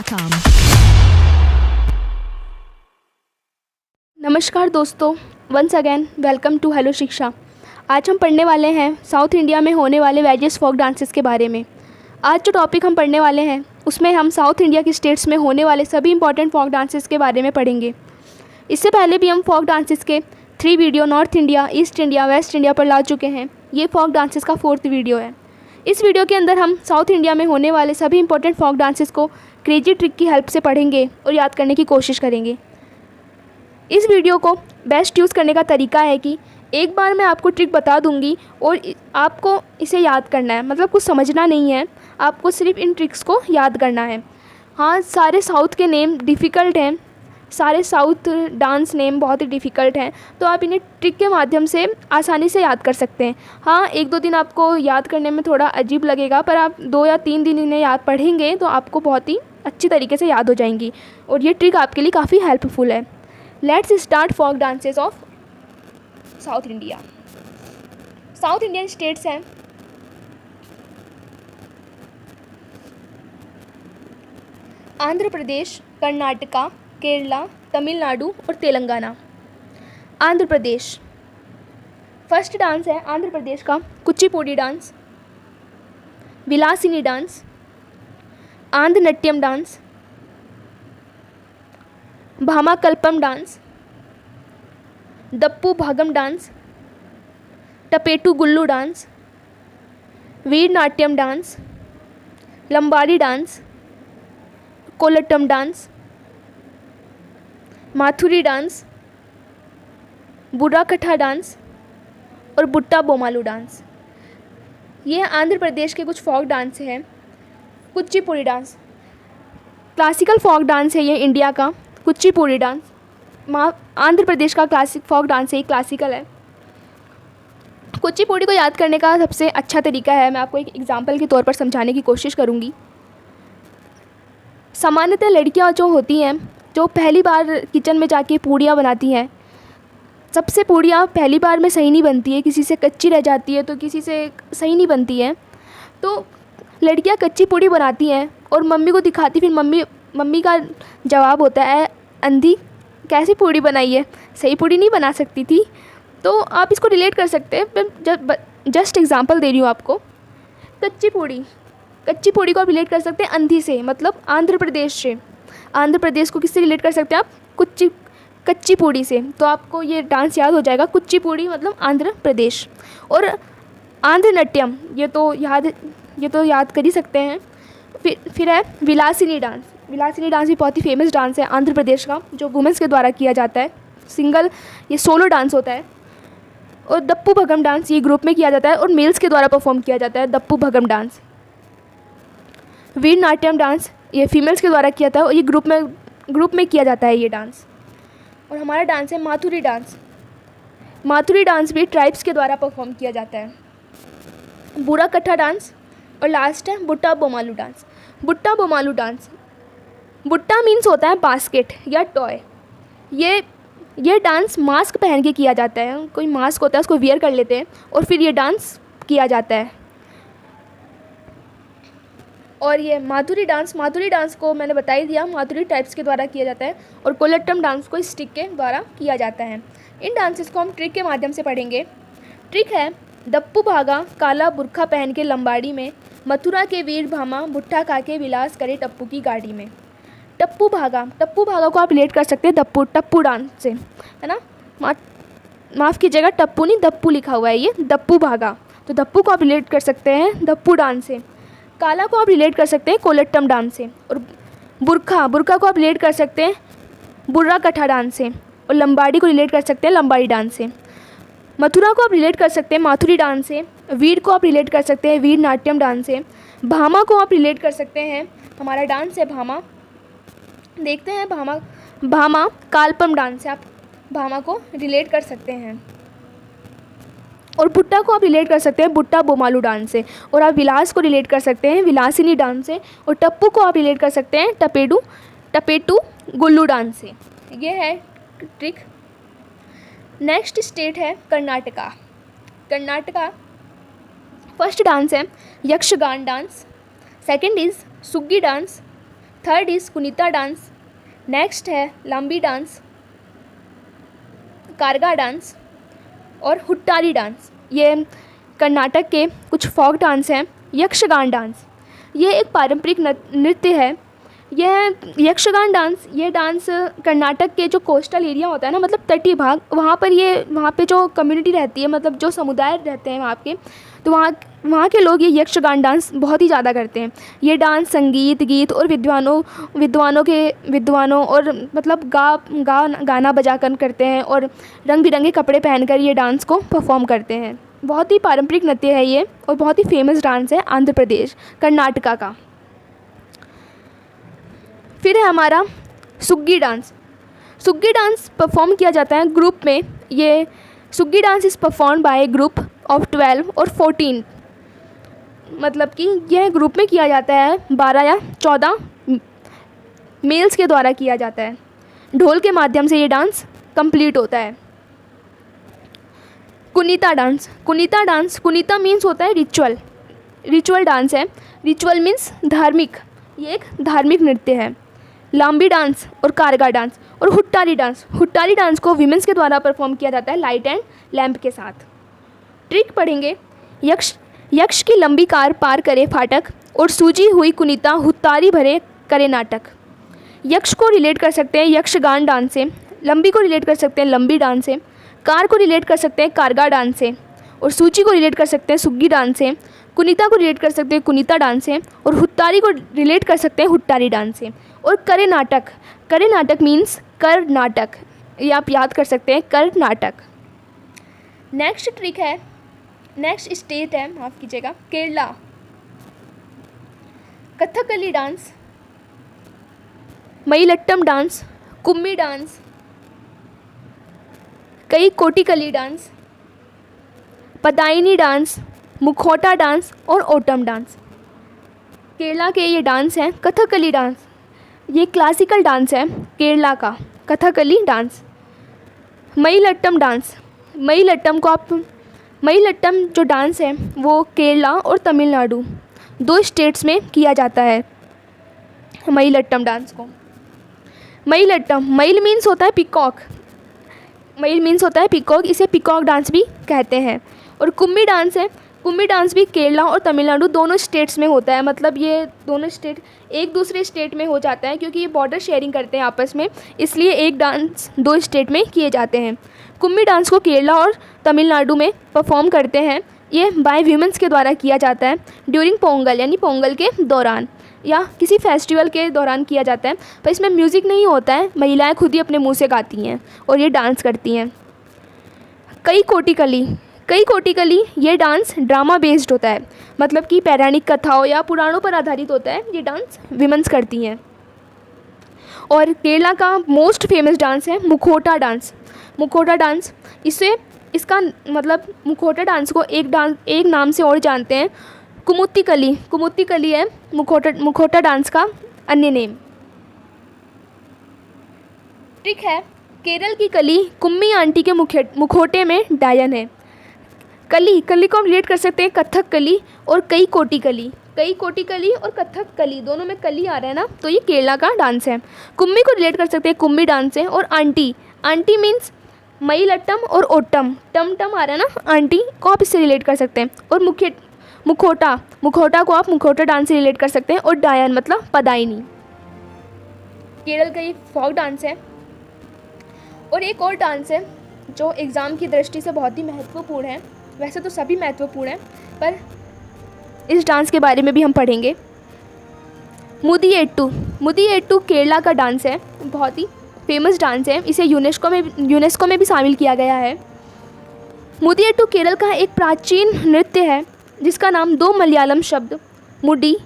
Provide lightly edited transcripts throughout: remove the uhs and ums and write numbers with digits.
helloशिक्षा.com। नमस्कार दोस्तों, once again welcome to hello Shiksha. आज हम पढ़ने वाले हैं साउथ इंडिया में होने वाले वेरियस फोक डांसेस के बारे में। आज जो टॉपिक हम पढ़ने वाले हैं उसमें हम साउथ इंडिया की स्टेट्स में होने वाले सभी इंपॉर्टेंट फोक डांसेस के बारे में पढ़ेंगे। इससे पहले भी हम फोक डांसेस के 3 video north India, east India, waste India पर ला चुके हैं। ये फोक डांसेस का 4th वीडियो है। इस वीडियो के अंदर हम साउथ इंडिया में होने वाले सभी इंपॉर्टेंट फोक डांसेस को क्रेजी ट्रिक की हेल्प से पढ़ेंगे और याद करने की कोशिश करेंगे। इस वीडियो को बेस्ट यूज़ करने का तरीका है कि एक बार मैं आपको ट्रिक बता दूंगी और आपको इसे याद करना है, मतलब कुछ समझना नहीं है, आपको सिर्फ इन ट्रिक्स को याद करना है। हाँ, सारे साउथ के नेम डिफ़िकल्ट हैं, सारे साउथ डांस नेम बहुत ही डिफ़िकल्ट हैं, तो आप इन्हें ट्रिक के माध्यम से आसानी से याद कर सकते हैं। हाँ, 1-2 दिन आपको याद करने में थोड़ा अजीब लगेगा, पर आप 2 या 3 दिन इन्हें याद पढ़ेंगे तो आपको बहुत ही अच्छी तरीके से याद हो जाएंगी और ये ट्रिक आपके लिए काफ़ी हेल्पफुल है। Let's start folk dances of South India. South Indian states हैं आंध्र प्रदेश, कर्नाटका, केरला, तमिलनाडु और तेलंगाना। आंध्र प्रदेश, फर्स्ट डांस है आंध्र प्रदेश का Kuchipudi dance, Vilasini dance, Andhra Natyam dance, Bhamakalapam dance, Dappu Bhagam dance, Tappeta Gullu dance, Veera Natyam dance, Lambadi dance, Kolattam dance, Mathuri dance, Burrakatha dance और बुट्टा बोमालू डांस। ये आंध्र प्रदेश के कुछ फोक डांस हैं। Kuchipudi dance classical folk dance है, ये इंडिया का। कुचिपुड़ी डांस आंध्र प्रदेश का क्लासिक फोक डांस है, ये क्लासिकल है। कुचिपुड़ी को याद करने का सबसे अच्छा तरीका है, मैं आपको एक एग्जांपल के तौर पर समझाने की कोशिश करूँगी। सामान्यतः लड़कियां जो होती हैं, जो पहली बार किचन में जाके पूड़ियाँ बनाती हैं, सबसे पूड़ियाँ पहली बार में सही नहीं बनती है, किसी से कच्ची रह जाती है तो किसी से सही नहीं बनती है। तो लड़कियां कच्ची पूड़ी बनाती हैं और मम्मी को दिखाती, फिर मम्मी का जवाब होता है, अंधी कैसी पूड़ी बनाई है, सही पूड़ी नहीं बना सकती थी। तो आप इसको रिलेट कर सकते हैं, मैं जस्ट एग्जांपल दे रही हूँ आपको। कच्ची पूड़ी को आप रिलेट कर सकते हैं अंधी से, मतलब आंध्र प्रदेश से। आंध्र प्रदेश को किससे रिलेट कर सकते हैं आप? कच्ची पूड़ी से। तो आपको ये डांस याद हो जाएगा, कुचिपुड़ी मतलब आंध्र प्रदेश। और आंध्र नट्यम, ये तो याद कर ही सकते हैं। फिर है विलासिनी डांस। विलासिनी डांस भी बहुत ही फेमस डांस है आंध्र प्रदेश का, जो वुमेंस के द्वारा किया जाता है। ये सोलो डांस होता है। और दप्पू भगम डांस, ये ग्रुप में किया जाता है और मेल्स के द्वारा परफॉर्म किया जाता है, दप्पू भगम डांस। वीर नाट्यम डांस, ये फीमेल्स के द्वारा किया जाता है और ये ग्रुप में किया जाता है ये डांस। और हमारा डांस है माथुरी डांस। माथुरी डांस भी ट्राइब्स के द्वारा परफॉर्म किया जाता है। बुर्राकठा डांस और लास्ट है बुट्टा बोमालू डांस। बुट्टा बोमालू डांस, बुट्टा मीन्स होता है बास्केट या टॉय। ये डांस मास्क पहन के किया जाता है, कोई मास्क होता है उसको वियर कर लेते हैं और फिर ये डांस किया जाता है। और ये माथुरी डांस को मैंने बता ही दिया, माथुरी टाइप्स के द्वारा किया जाता है। और कोलट्टम डांस को स्टिक के द्वारा किया जाता है। इन डांसेस को हम ट्रिक के माध्यम से पढ़ेंगे। ट्रिक है, दप्पू भागा काला बुरखा पहन के लंबाड़ी में, मथुरा के वीर भामा भुट्टा खा के विलास करे टप्पू की गाड़ी में। टप्पू भागा को आप रिलेट कर सकते हैं टप्पू डांस से, है ना। माफ़ कीजिएगा, टप्पू नहीं दप्पू लिखा हुआ है, ये दप्पू भागा। तो दप्पू को आप रिलेट कर सकते हैं दप्पू डांस से। काला को आप रिलेट कर सकते हैं कोलट्टम डांस से। और बुरखा को आप रिलेट कर सकते हैं बुर्राकठा डांस से। और लंबाड़ी को रिलेट कर सकते हैं लंबाड़ी डांस से। मथुरा को आप रिलेट कर सकते हैं माथुरी डांस से। वीर को आप रिलेट कर सकते हैं वीर नाट्यम डांस से। भामा को आप रिलेट कर सकते हैं, हमारा डांस है भामा, देखते हैं भामा काल्पम डांस से आप भामा को रिलेट कर सकते हैं। और भुट्टा को आप रिलेट कर सकते हैं बुट्टा बोमालू डांस से। और आप विलास को रिलेट कर सकते हैं विलासिनी डांस से। और टप्पू को आप रिलेट कर सकते हैं टपेटू गुल्लू डांस से। ये है ट्रिक। नेक्स्ट स्टेट है कर्नाटका। फर्स्ट डांस है Yakshagana dance, second is Suggi dance, third is Kunitha dance. Next है लंबी डांस, कारगा डांस और हुट्टारी डांस। ये कर्नाटक के कुछ फोक डांस हैं। यक्षगान डांस, ये एक पारंपरिक नृत्य है। यह यक्षगान डांस, ये डांस कर्नाटक के जो कोस्टल एरिया होता है ना, मतलब तटीय भाग, वहाँ पे जो कम्युनिटी रहती है, मतलब जो समुदाय रहते हैं वहाँ के, तो वहाँ के लोग ये यक्षगान डांस बहुत ही ज़्यादा करते हैं। ये डांस संगीत, गीत और विद्वानों और मतलब गाना बजा कर करते हैं और रंग बिरंगे कपड़े पहनकर ये डांस को परफॉर्म करते हैं। बहुत ही पारंपरिक नृत्य है ये और बहुत ही फेमस डांस है आंध्र प्रदेश, कर्नाटका का। फिर है हमारा Suggi dance. Suggi dance perform किया जाता है ग्रुप में। ये Suggi dance is perform by a group of 12 और 14, मतलब कि यह ग्रुप में किया जाता है, 12 या 14 मेल्स के द्वारा किया जाता है। ढोल के माध्यम से ये डांस कंप्लीट होता है। कुनीता डांस। कुनीता डांस, कुनीता मीन्स होता है रिचुअल डांस है। रिचुअल मीन्स धार्मिक, ये एक धार्मिक नृत्य है। लांबी डांस और कारगा डांस और हुट्टारी डांस। हुट्टारी डांस को विमेंस के द्वारा परफॉर्म किया जाता है लाइट एंड लैंप के साथ। ट्रिक पढ़ेंगे। यक्ष की लंबी कार पार करे फाटक और सूजी हुई कुनीता हुट्टारी भरे करे नाटक। यक्ष को रिलेट कर सकते हैं यक्षगान डांस से, लंबी को रिलेट कर सकते हैं लंबी डांस से, कार को रिलेट कर सकते हैं कारगा डांस से और सूची को रिलेट कर सकते हैं सुग्गी डांस से, कुनीता को रिलेट कर सकते हैं कुनीता डांस से और हुट्टारी को रिलेट कर सकते हैं हुट्टारी डांस से। और करे नाटक मीन्स कर नाटक, ये आप याद कर सकते हैं, कर नाटक। नेक्स्ट ट्रिक है, नेक्स्ट स्टेट है, माफ़ कीजिएगा, Kerala. Kathakali dance, Mayilattam dance, Kummi dance, Kaikottikali dance, Padayani dance, मुखौटा डांस और ओटम डांस। केरला के ये डांस हैं। कथकली डांस, ये क्लासिकल डांस है केरला का, कथकली डांस। मयिलट्टम डांस, मयिलट्टम जो डांस है वो केरला और तमिलनाडु 2 स्टेट्स में किया जाता है मयिलट्टम डांस को। मईल मीन्स होता है पिकॉक, इसे पिकॉक डांस भी कहते हैं। और कुम्मी डांस है, कुम्मी डांस भी केरला और तमिलनाडु दोनों स्टेट्स में होता है, मतलब ये दोनों स्टेट एक दूसरे स्टेट में हो जाता है क्योंकि ये बॉर्डर शेयरिंग करते हैं आपस में, इसलिए एक डांस 2 स्टेट में किए जाते हैं। कुम्मी डांस को केरला और तमिलनाडु में परफॉर्म करते हैं। ये बाय वीमेंस के द्वारा किया जाता है ड्यूरिंग पोंगल, यानी पोंगल के दौरान या किसी फेस्टिवल के दौरान किया जाता है, पर इसमें म्यूज़िक नहीं होता है, महिलाएं खुद ही अपने मुंह से गाती हैं और ये डांस करती हैं। कई कोटिकली ये डांस ड्रामा बेस्ड होता है, मतलब कि पौराणिक कथाओं या पुराणों पर आधारित होता है। ये डांस विमेंस करती हैं। और केरला का मोस्ट फेमस डांस है मुखौटा डांस। इसका मतलब मुखौटा डांस को एक नाम से और जानते हैं, कुमुत्तिकली है मुखौटा डांस का अन्य नेम। ट्रिक है, केरल की कली कुम्मी आंटी के मुखौटे में डायन है। कली को हम रिलेट कर सकते हैं कथक कली और कई कोटी कली और कथक कली, दोनों में कली आ रहा है ना, तो ये केरला का डांस है। कुम्मी को रिलेट कर सकते हैं कुम्मी डांस से। और आंटी मीन्स मयिलट्टम और ओटम, टम आ रहा है ना, आंटी को आप इससे रिलेट कर सकते हैं। और मुखौटा को आप मुखौटा डांस से रिलेट कर सकते हैं। और डायन मतलब पदायनी। केरल का ये फोक डांस है। और एक और डांस है जो एग्ज़ाम की दृष्टि से बहुत ही महत्वपूर्ण है, वैसे तो सभी महत्वपूर्ण हैं, पर इस डांस के बारे में भी हम पढ़ेंगे। मुदियेट्टू केरला का डांस है, बहुत ही फेमस डांस है, इसे यूनेस्को में भी शामिल किया गया है। मुदियेट्टू केरल का एक प्राचीन नृत्य है जिसका नाम 2 मलयालम शब्द मुडी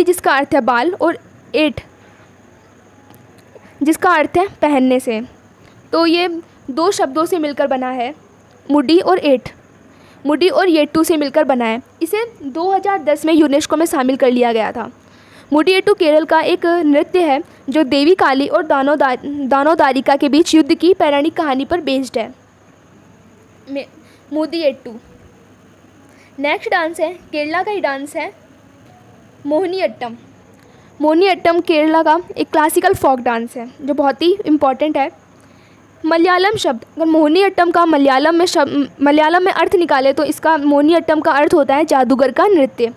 जिसका अर्थ है बाल और एट जिसका अर्थ है पहनने से, तो ये 2 शब्दों से मिलकर बना है, मुडी और येट्टू से मिलकर बना है। इसे 2010 में यूनेस्को में शामिल कर लिया गया था। मुडियेट्टू केरल का एक नृत्य है जो देवी काली और दानोदारिका के बीच युद्ध की पौराणिक कहानी पर बेस्ड है। मुदियेट्टू। नेक्स्ट डांस है, केरला का ही डांस है, मोहिनीअट्टम। मोहिनीअट्टम केरला का एक क्लासिकल फोक डांस है जो बहुत ही इम्पॉर्टेंट है। मलयालम शब्द, अगर मोहिनीअट्टम का मलयालम में अर्थ निकाले तो इसका मोहिनीअट्टम का अर्थ होता है जादूगर का नृत्य।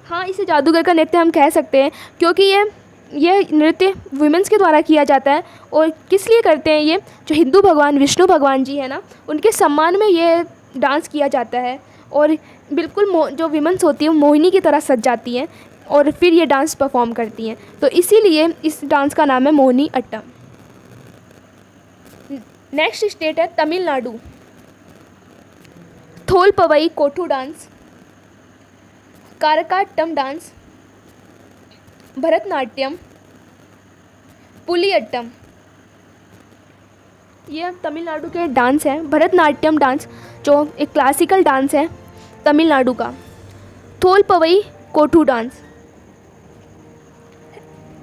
हाँ, इसे जादूगर का नृत्य हम कह सकते हैं क्योंकि ये नृत्य वुमेंस के द्वारा किया जाता है। और किस लिए करते हैं ये, जो हिंदू भगवान विष्णु भगवान जी है ना, उनके सम्मान में ये डांस किया जाता है। और बिल्कुल जो विमेंस होती है वो मोहिनी की तरह सज जाती हैं और फिर ये डांस परफॉर्म करती हैं, तो इसीलिए इस डांस का नाम है मोहिनीअट्टम। नेक्स्ट स्टेट है तमिलनाडु। थोलपवई कोठू डांस, कारकाट्टम डांस, भरतनाट्यम, पुलियट्टम, ये तमिलनाडु के डांस हैं। भरतनाट्यम डांस जो एक क्लासिकल डांस है तमिलनाडु का। थोलपवई कोठू डांस,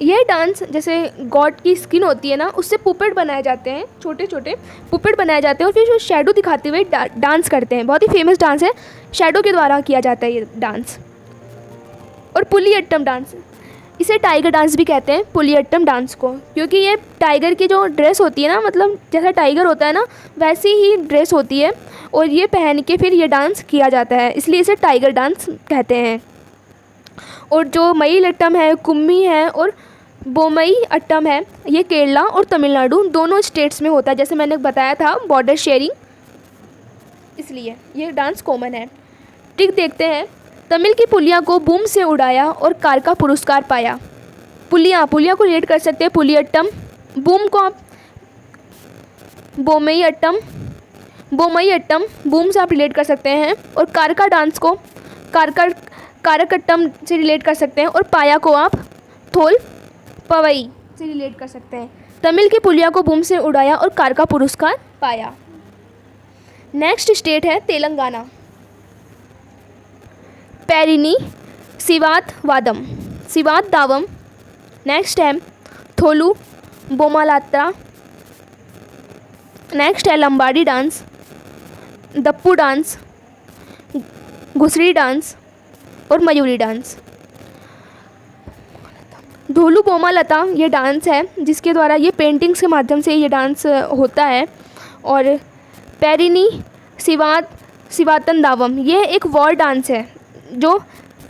ये डांस जैसे गॉड की स्किन होती है ना, उससे पुपेट बनाए जाते हैं, छोटे छोटे पुपेट बनाए जाते हैं और फिर शैडो दिखाते हुए डांस करते हैं। बहुत ही फेमस डांस है, शैडो के द्वारा किया जाता है ये डांस। और पुलियट्टम डांस, इसे टाइगर डांस भी कहते हैं, पुलियट्टम डांस को, क्योंकि ये टाइगर की जो ड्रेस होती है ना, मतलब जैसा टाइगर होता है ना वैसी ही ड्रेस होती है और ये पहन के फिर ये डांस किया जाता है, इसलिए इसे टाइगर डांस कहते हैं। और जो मयिलट्टम है, कुम्मी है और बोमई अट्टम है, ये केरला और तमिलनाडु दोनों स्टेट्स में होता है। जैसे मैंने बताया था बॉर्डर शेयरिंग, इसलिए ये डांस कॉमन है। ट्रिक देखते हैं। तमिल की पुलिया को बूम से उड़ाया और कार का पुरस्कार पाया। पुलिया को रिलेट कर सकते हैं पुलियट्टम, बूम को आप बोमई अट्टम बूम से आप रिलेट कर सकते हैं। और कारका डांस को कारकट्टम से रिलेट कर सकते हैं और पाया को आप थोल पवई से रिलेट कर सकते हैं। तमिल की पुलिया को बूम से उड़ाया और कार का पुरस्कार पाया। नेक्स्ट स्टेट है तेलंगाना। पैरिनी, सिवात दावम। नेक्स्ट है थोलू बोमालात्रा। नेक्स्ट है लंबाड़ी डांस, दप्पू डांस, घुसरी डांस और मयूरी डांस। धोलू बोमालता ये डांस है जिसके द्वारा ये पेंटिंग्स के माध्यम से ये डांस होता है। और पैरिनी सिवातन दावम ये एक वॉर डांस है जो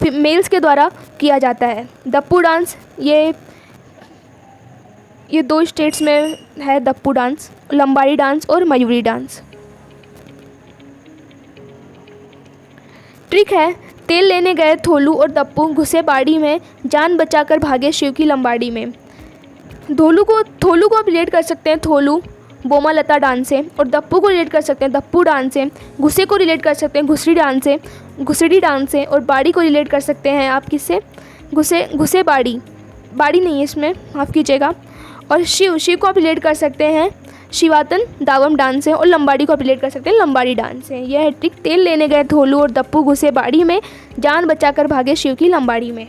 मेल्स के द्वारा किया जाता है। दप्पू डांस ये 2 स्टेट्स में है, दप्पू डांस, लंबाड़ी डांस और मयूरी डांस। ट्रिक है, तेल लेने गए थोलू और दप्पू घुसे बाड़ी में, जान बचाकर भागे शिव की लंबाड़ी में। थोलू को आप रिलेट कर सकते हैं थोलू बोमालता डांस से, और दप्पू को रिलेट कर सकते हैं दप्पू डांस से। घुसे को रिलेट कर सकते हैं घुसरी डांस से और बाड़ी को रिलेट कर सकते हैं आप किससे, घुसे बाड़ी नहीं है इसमें, माफ़ कीजिएगा। और शिव को आप रिलेट कर सकते हैं शिवातन दावम डांस से और लंबाड़ी को आप रिलेट कर सकते हैं लंबाड़ी डांस से। यह है ट्रिक। तेल लेने गए थोलू और दप्पू घुसे बाड़ी में, जान बचाकर भागे शिव की लंबाड़ी में।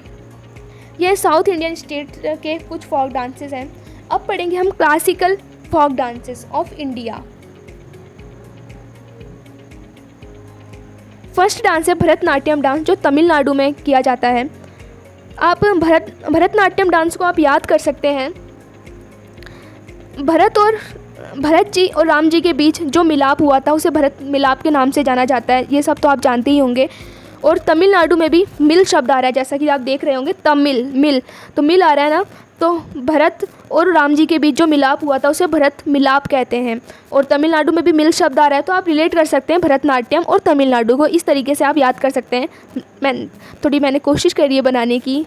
यह साउथ इंडियन स्टेट के कुछ फोक डांसेस हैं। अब पढ़ेंगे हम classical folk dances of India. First dance है भरतनाट्यम डांस जो तमिलनाडु में किया जाता है। आप भरतनाट्यम डांस को आप याद कर सकते हैं। भरत जी और राम जी के बीच जो मिलाप हुआ था उसे भरत मिलाप के नाम से जाना जाता है, ये सब तो आप जानते ही होंगे। और तमिलनाडु में भी मिल शब्द आ रहा है, जैसा कि आप देख रहे होंगे मिल तो मिल आ रहा है ना, तो भरत और राम जी के बीच जो मिलाप हुआ था उसे भरत मिलाप कहते हैं। और तमिलनाडु में भी मिल शब्द आ रहा है, तो आप रिलेट कर सकते हैं भरतनाट्यम और तमिलनाडु को, इस तरीके से आप याद कर सकते हैं। मैंने कोशिश करी है बनाने की,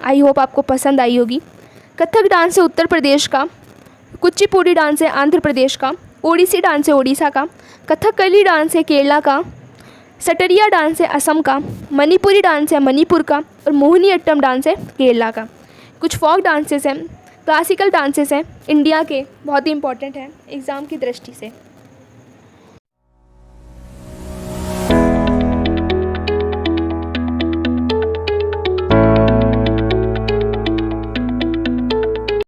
आई होप आपको पसंद आई होगी। कथक डांस है उत्तर प्रदेश का, कुचिपुड़ी डांस है आंध्र प्रदेश का, ओडिसी डांस है ओडिशा का, कथकली डांस है केरला का, सटरिया डांस है असम का, मणिपुरी डांस है मणिपुर का और मोहिनीअट्टम डांस है केरला का। कुछ फोक डांसेस हैं, क्लासिकल डांसेस हैं इंडिया के, बहुत ही इंपॉर्टेंट हैं एग्ज़ाम की दृष्टि से।